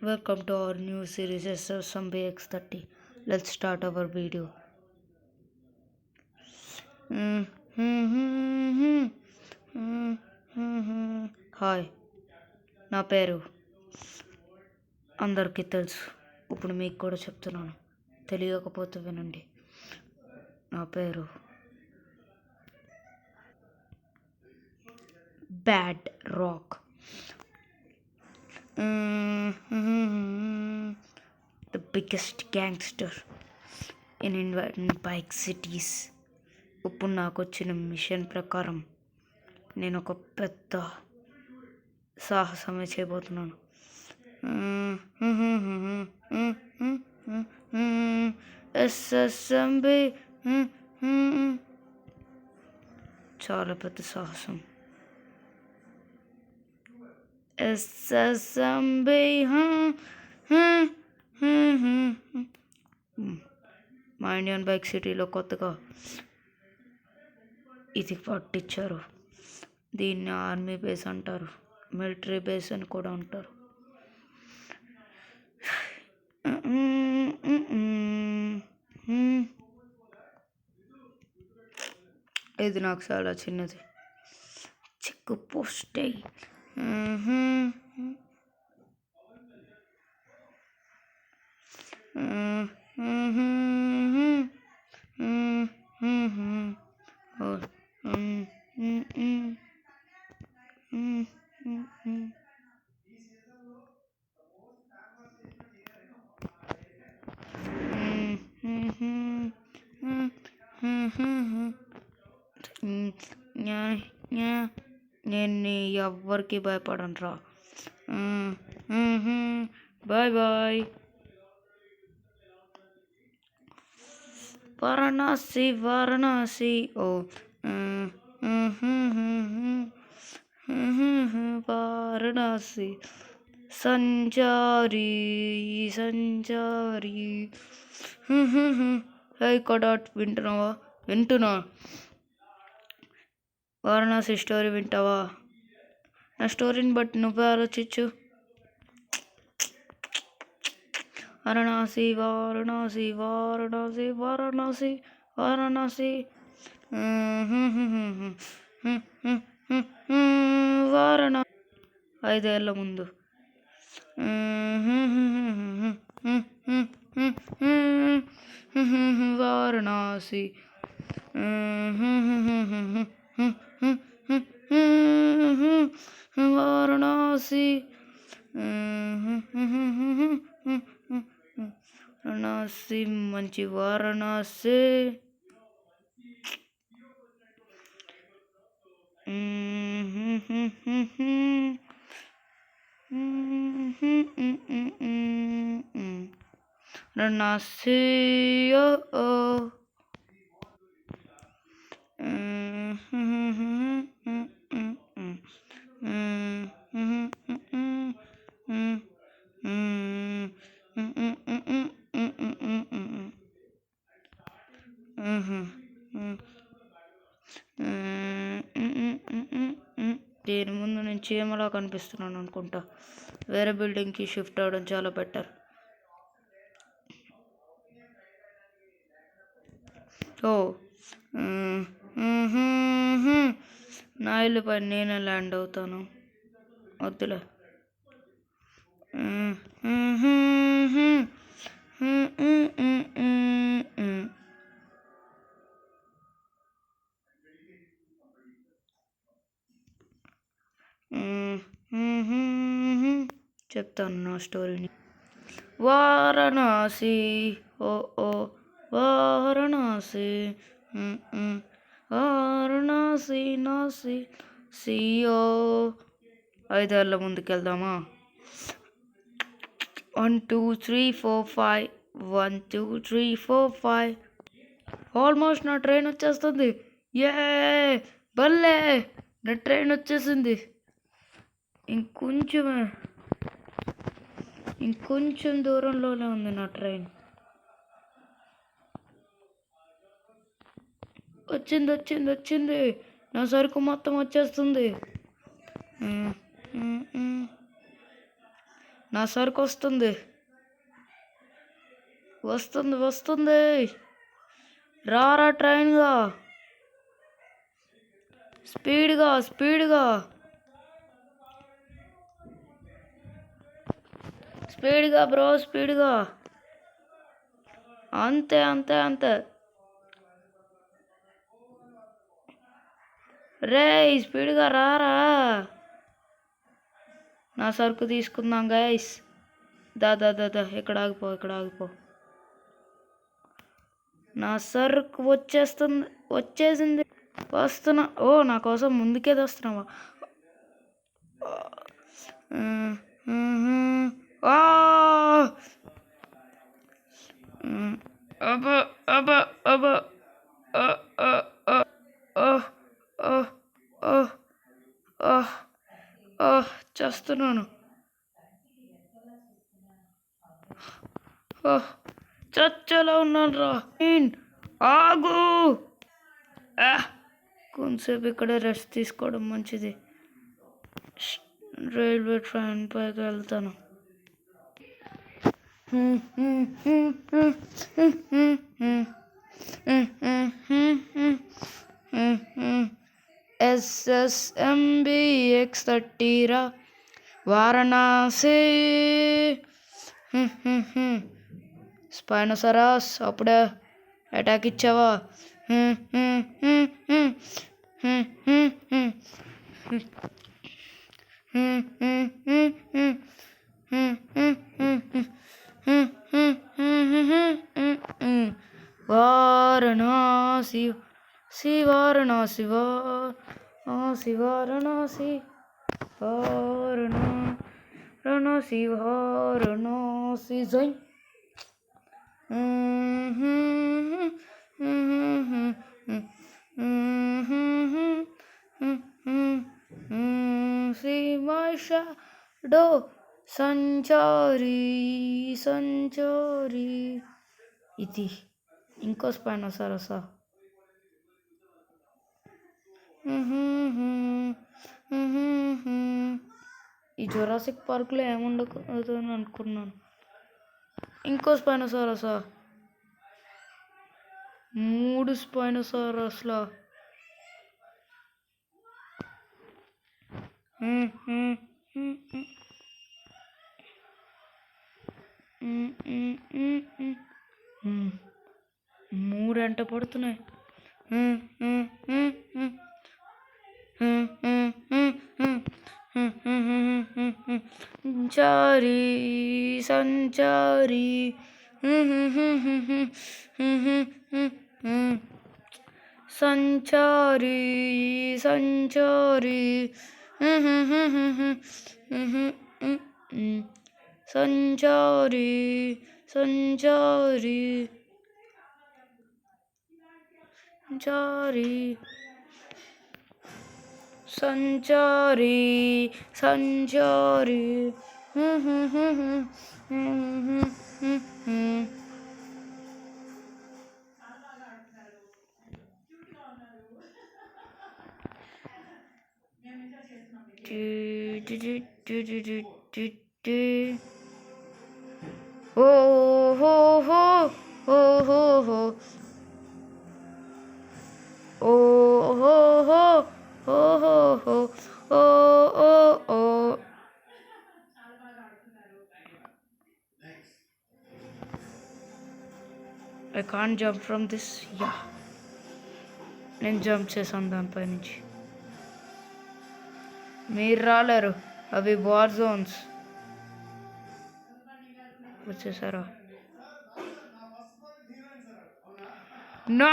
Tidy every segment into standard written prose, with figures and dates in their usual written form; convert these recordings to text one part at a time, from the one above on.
Welcome to our new series SSMB X30. Let's start our video. Hi, నా పేరు అందరికీ తెలుసు. ఇప్పుడు మీకు కూడా చెప్తున్నాను, తెలియకపోతే వినండి. నా పేరు bad rock. The biggest gangster in bike cities. ఇప్పుడు నాకు వచ్చిన మిషన్ ప్రకారం నేను ఒక పెద్ద సాహసమే చేయబోతున్నాను. ఎస్ఎస్ఎంబి చాలా పెద్ద సాహసం. ఎస్ఎస్ఎంబి మా ఇండియన్ బైక్ సిటీలో కొత్తగా ఇది పట్టించారు. దీన్ని ఆర్మీ బేస్ అంటారు, మిలిటరీ బేస్ అని కూడా అంటారు. ఇది నాకు చాలా చిన్నది. చెక్ పోస్ట్ నేను ఎవ్వరికి భయపడను రా. Bye bye. వారణాసి వారణాసి ఓ వారణాసి సంచారి సంచారి. హై కడాట్, వింటున్నావా? వింటున్నా. వారణాసి స్టోరీ వింటావా? నా స్టోరీని బట్టి నువ్వే ఆలోచించు. వారణాసి వారణాసి వారణాసి వారణాసి వారణాసి వారణా 5 ఏళ్ల ముందు. వారణాసి వారణాసి వారణాసి మంచి వారణాసి. వారణాసి దీని ముందు నేను చీమలా కనిపిస్తున్నాను అనుకుంటా. వేరే బిల్డింగ్కి షిఫ్ట్ అవ్వడం చాలా బెటర్. నా ఇల్లు పైన నేనే ల్యాండ్ అవుతాను. వద్దులే. చెప్తాను నా స్టోరీని. వారణాసి ఓ ఓ వారణాసి వారణాసి నాసి సియో. 5 ఏళ్ల ముందుకెళ్దామా? 1 2 3 4 5 1 2 3 4 5. ఆల్మోస్ట్ నా ట్రైన్ వచ్చేస్తుంది. ఏ బల్లే, నా ట్రైన్ వచ్చేసింది. ఇంకొంచెం దూరంలోనే ఉంది నా ట్రైన్. వచ్చింది. నా సరుకు మొత్తం వచ్చేస్తుంది. నా సరుకు వస్తుంది వస్తుంది వస్తుంది. రారా ట్రైన్గా, స్పీడ్గా స్పీడ్గా స్పీడ్గా బ్రో, స్పీడ్గా. అంతే అంతే అంతే. రే స్పీడ్గా రారా. నా సరుకు తీసుకుందాం గైస్. దా దా దా దా, ఇక్కడ ఆగిపో, ఇక్కడ ఆగిపో. నా సరుకు వచ్చేసింది. వస్తున్నా. ఓ నా కోసం ముందుకే తెస్తున్నావా? అబ్బా అబ్బా అబ్బా చేస్తున్నాను. చచ్చలో ఉన్నాను రా. ఆగు. కొంతసేపు ఇక్కడ రెస్ట్ తీసుకోవడం మంచిది. రైల్వే ట్రైన్ పైకి వెళ్తాను. SSMB X30 రా వారణాసి. స్పైనోసారస్ అప్పుడే అటాక్ ఇచ్చావా? వారణాసి వారణాసి వారణాసి వారణాసి వారణాసి వారణాసి జై. షాడో సంచారి సంచారి. ఇది ఇంకో స్పైనోసారసా? ఈ జురాసిక్ పార్క్లో ఏముండదు అనుకున్నాను. ఇంకో స్పైనోసారసా? 3 స్పైనోసారస్లా? మూడంట పడుతున్నాయి. సంచారి సంచారి సంచారి సంచారి సంచారి సంచారి సంచారి సంచారి సంచారి. ఓ హో హో ఓ హో హో ఓ హో హో ఓ హో హో ఓ ఓ ఓ. I can't jump from this. Yeah, నేను జంప్ చేశాను దానిపై నుంచి. మీరు రాలేరు, అవి వార్ జోన్స్. వచ్చేసారా? నా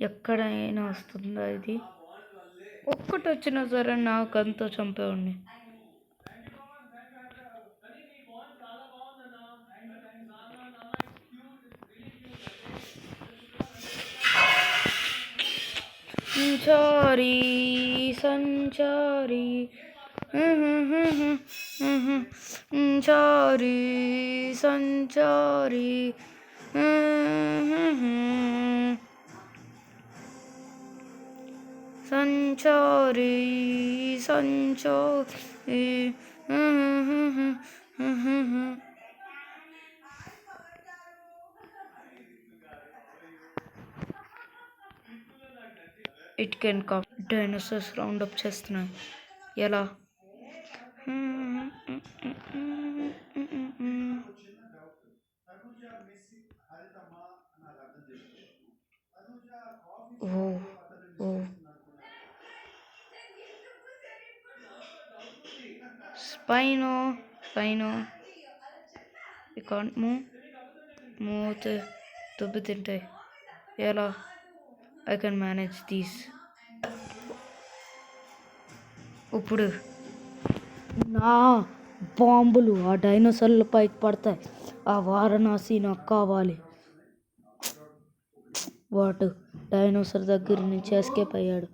ఎక్కడైనా వస్తుందా ఇది? ఒక్కటి వచ్చినా సరే నాకంతా చంపేవాడిని. సంచారి సంచారి సంచారి సంచారి సంచారి సంచారి it can come. Dinosaurs round up చేస్తున్నాయి. ఎలా? Oh oh spino spino you can't move దెబ్బ తింటాయి. ఎలా? I can manage these. ఇప్పుడు నా బాంబులు ఆ డైనోసార్ల పైకి పడతాయి. ఆ వారణాసి నాకు కావాలి. వాడు డైనోసార్ దగ్గర నుంచి ఎస్కేప్ అయ్యాడు.